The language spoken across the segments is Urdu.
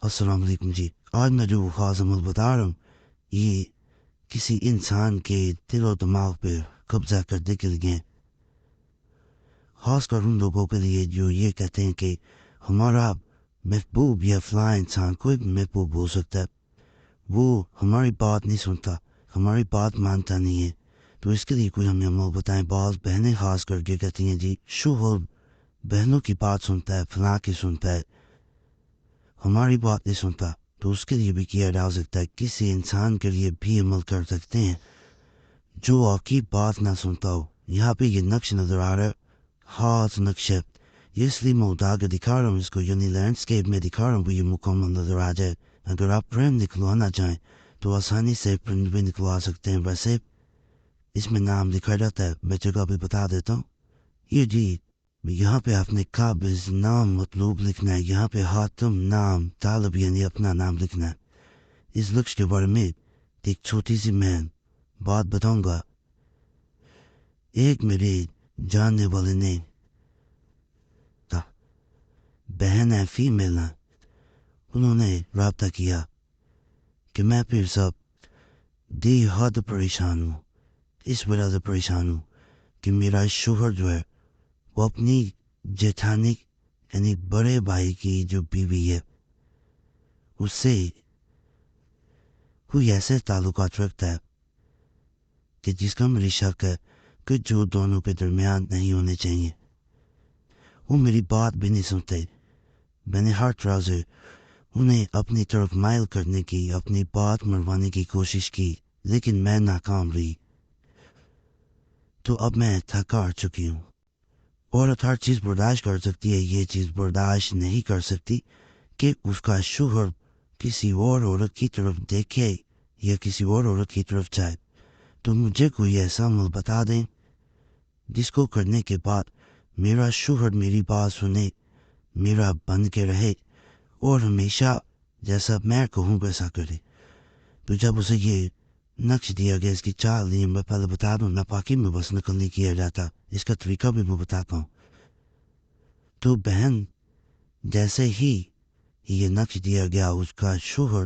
السلام علیکم جی. آج میں جو خاص عمل بتا رہا ہوں یہ کسی انسان کے دل و دماغ پہ قبضہ کرنے کے لیے، خاص کر ان لوگوں کے لیے جو یہ کہتے ہیں کہ ہمارا محبوب یا فلاں انسان کوئی بھی محبوب ہو سکتا ہے، وہ ہماری بات نہیں سنتا، ہماری بات مانتا نہیں ہے. تو اس کے لیے کوئی ہمیں عمل بتائیں. بعض بہنیں خاص کر کے کہتی ہیں جی شوہر بہنوں کی بات سنتا ہے، فلاں کی سنتا ہے، ہماری بات نہیں سنتا. تو اس کے لیے بھی کیا جا سکتا ہے. کسی انسان کے لیے بھی عمل کر سکتے ہیں جو آپ کی بات نہ سنتا ہو. یہاں پہ یہ نقش نظر آ رہا ہے، ہاتھ نقش ہے. یہ اس لیے میں اٹھا کے دکھا رہا ہوں اس کو، یعنی لینڈسکیپ میں دکھا رہا ہوں وہ یہ مکمل نظر آ جائے. اگر آپ پرنٹ نکلوانا چاہیں تو آسانی سے پرنٹ بھی نکلوا سکتے ہیں. ویسے اس میں نام لکھا جاتا ہے، میں جگہ بھی بتا دیتا ہوں. یہ جی یہاں پہ آپ نے قابض نام مطلوب لکھنا ہے، یہاں پہ حاتم نام طالب یعنی اپنا نام لکھنا ہے. اس نقش کے بارے میں ایک چھوٹی سی میں بات بتاؤں گا. ایک میرے جاننے والے نے بہن ہے، فیمیل ہے، انہوں نے رابطہ کیا کہ میں پھر سب دی حد پریشان ہوں. اس وجہ سے پریشان ہوں کہ میرا شوہر جو ہے وہ اپنی جیٹھانی یعنی بڑے بھائی کی جو بیوی ہے اس سے کوئی ایسے تعلقات رکھتا ہے کہ جس کا میری شک ہے کہ جو دونوں کے درمیان نہیں ہونے چاہیے. وہ میری بات بھی نہیں سنتے. میں نے ہر طرح سے انہیں اپنی طرف مائل کرنے کی، اپنی بات منوانے کی کوشش کی، لیکن میں ناکام رہی. تو اب میں تھک ہار چکی ہوں. عورت ہر چیز برداشت کر سکتی ہے، یہ چیز برداشت نہیں کر سکتی کہ اس کا شوہر کسی اور عورت کی طرف دیکھے یا کسی اور عورت کی طرف جائے. تو مجھے کوئی ایسا عمل بتا دیں جس کو کرنے کے بعد میرا شوہر میری بات سنے، میرا بن کے رہے اور ہمیشہ جیسا میں کہوں ویسا کرے. تو جب اسے یہ نقش دیا گیا، اس کی چال دی، میں پہلے بتا دوں ناپاکی میں بس نقل نہیں کیا جاتا، اس کا طریقہ بھی میں بتاتا ہوں. تو بہن جیسے ہی یہ نقش دیا گیا، اس کا شوہر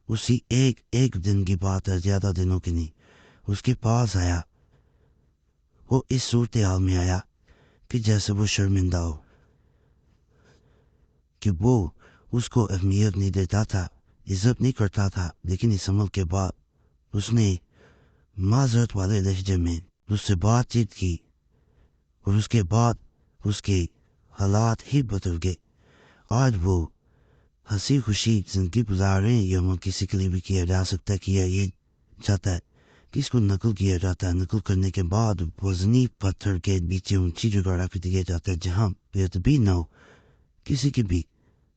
اسی ایک دن کی بات ہے، زیادہ دنوں کی نہیں، اس کے پاس آیا. وہ اس صورتحال میں آیا کہ جیسے وہ شرمندہ ہو کہ وہ اس کو اہمیت نہیں دیتا تھا، عزت نہیں کرتا تھا. لیکن اس عمل کے بعد اس نے معذرت والے لہجے میں اس سے بات چیت کی اور اس کے بعد اس کے حالات ہی بدل گئے. آج وہ ہنسی خوشی زندگی گزار رہے ہیں. یہ عمل کسی کے لیے بھی کیا جا سکتا ہے، کیا یہ چاہتا ہے کہ اس کو نقل کیا جاتا ہے. نقل کرنے کے بعد وزنی پتھر کے نیچے اونچی جگہ رکھ دیا جاتا ہے جہاں بے ادبی نہ ہو، کسی کی بھی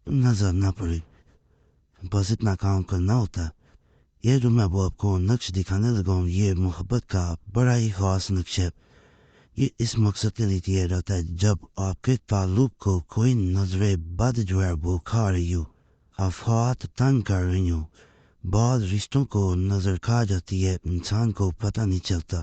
نظر نہ پڑے. بس اتنا کام کرنا ہوتا ہے. یہ جو میں وہ آپ کو نقش دکھانے لگا ہوں یہ محبت کا بڑا ہی خاص نقش ہے. یہ اس مقصد کے لیے دیا جاتا ہے جب آپ کے تعلق کو کوئی نظر بد جو ہے وہ کھا رہی ہو، افات تنگ کر رہی ہوں. بعض رشتوں کو نظر کھا جاتی ہے، انسان کو پتہ نہیں چلتا.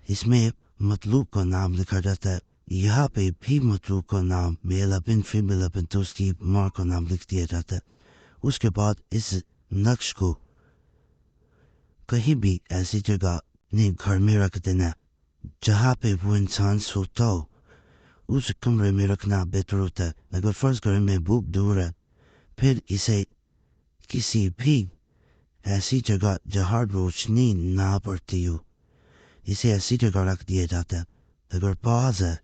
اس میں مطلوب کا نام لکھا جاتا ہے. یہاں پہ بھی مطلوب کا نام میل اپن فیمیل اپن تو اس کی ماں کا نام لکھ دیا جاتا ہے. اس کے بعد اس نقش کو کہیں بھی ایسی جگہ نہیں گھر میں رکھ دینا جہاں پہ وہ انسان سوتا ہو. اس کمرے میں رکھنا بہتر ہوتا ہے. اگر فرض کریں محبوب دور ہے پھر اسے کسی بھی ایسی جگہ جہاں روشنی نہ پڑتی ہو اسے ایسی جگہ رکھ دیا جاتا ہے. اگر پاس ہے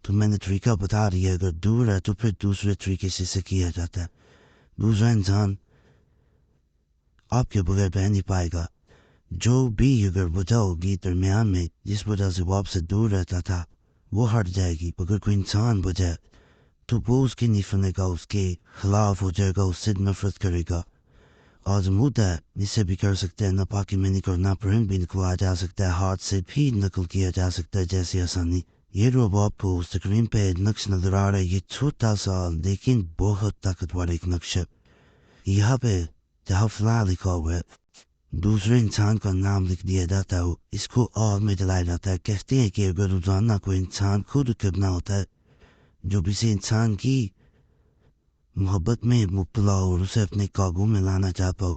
تو میں نے طریقہ بتا دیا، اگر دور ہے تو پھر دوسرے طریقے سے اسے کیا جاتا ہے. دوسرا انسان آپ کے بغیر رہ نہیں پائے گا. جو بھی اگر وجہ ہوگی درمیان میں جس وجہ سے وہ آپ سے دور رہتا تھا وہ ہٹ جائے گی. اگر کوئی انسان وجہ تو وہ اس کی نہیں سنے گا، اس کے خلاف ہو جائے گا، اس سے نفرت کرے گا. آزمود ہے، اس سے بھی کر سکتے ہیں. ناپاکی میں نہیں کرنا، پرنٹ بھی نکلوایا جا سکتا ہے، ہاتھ سے بھی نقل کیا جا سکتا ہے جیسی آسانی. یہ جو آپ کو اسکرین پہ نقش نظر آ رہا ہے یہ چھوٹا سا لیکن بہت طاقتور ایک نقش ہے. یہاں پہ جہاں فلاں لکھا ہوا ہے دوسرے انسان کا نام لکھ دیا جاتا ہے. اس کو آگ میں جلایا جاتا ہے. کہتے ہیں کہ اگر روزانہ کوئی انسان خود کرنا ہوتا ہے جو کسی انسان کی محبت میں مبتلا ہو اور اسے اپنے قابو میں لانا چاہتا ہو،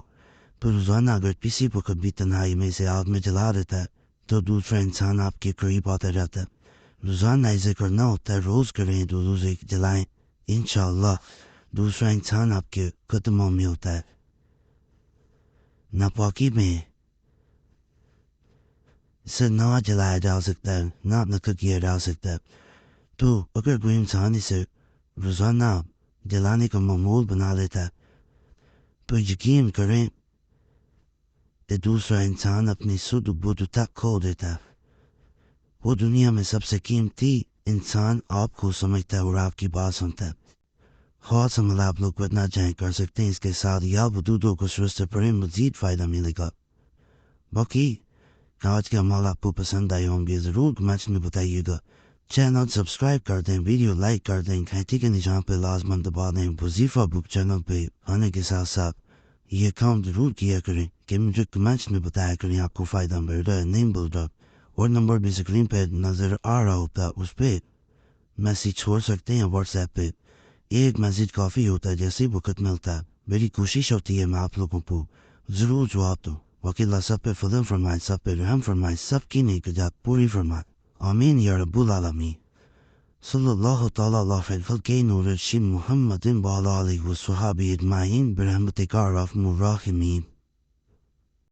تو روزانہ اگر کسی وقت بھی تنہائی میں سے آگ میں جلا دیتا ہے تو دوسرا انسان آپ کے قریب آتا جاتا ہے۔ روزانہ اسے کرنا ہوتا ہے، روز کریں تو روز ایک جلائیں، انشاءاللہ دوسرا انسان آپ کے قدموں میں ہوتا ہے۔ ناپاکی میں اسے نہ جلایا جا سکتا ہے، نہ نقل کیا جا سکتا ہے، تو اگر کوئی انسان اسے روزانہ جلانے کا معمول بنا لیتا ہے تو یقین کریں کہ دوسرا انسان اپنی سد و بدھ تک کھو دیتا ہے۔ وہ دنیا میں سب سے قیمتی انسان آپ کو سمجھتا ہے اور آپ کی بات سنتا ہے۔ خاص عمل آپ لوگ کرنا چاہیں کر سکتے ہیں، اس کے ساتھ یا حدودوں کو سرست پڑھیں، مزید فائدہ ملے گا۔ باقی آج کے عمل آپ کو پسند آئے ہوں گے، ضرور کمنٹس میں بتائیے گا۔ چینل سبسکرائب کر دیں، ویڈیو لائک کر دیں، گھنٹی کے نشان پہ لازماً دبا دیں۔ وظیفہ بک چینل پہ آنے کے ساتھ ساتھ یہ کام ضرور کیا کریں کہ مجھے کمنٹس میں بتایا کریں آپ کو فائدہ مل رہا ہے نہیں مل رہا، اور نمبر بھی اسکرین پہ نظر آ رہا ہوتا ہے، اس پہ میسیج چھوڑ سکتے ہیں واٹس ایپ پہ۔ ایک میسیج کافی ہوتا ہے، جیسے وقت ملتا ہے میری کوشش ہوتی ہے میں آپ لوگوں کو ضرور جواب دوں۔ وکیل اللہ سب پہ فضل فرمائے، سب پہ رحم فرمائے، سب کی نیک جات پوری فرمائے، آمین یا رب العالمین۔ صلی اللہ تعالیٰ علی خیر خلق نور الشم محمد وعلی آلہ وصحبہ اجمعین برحمتک یا ارحم الراحمین۔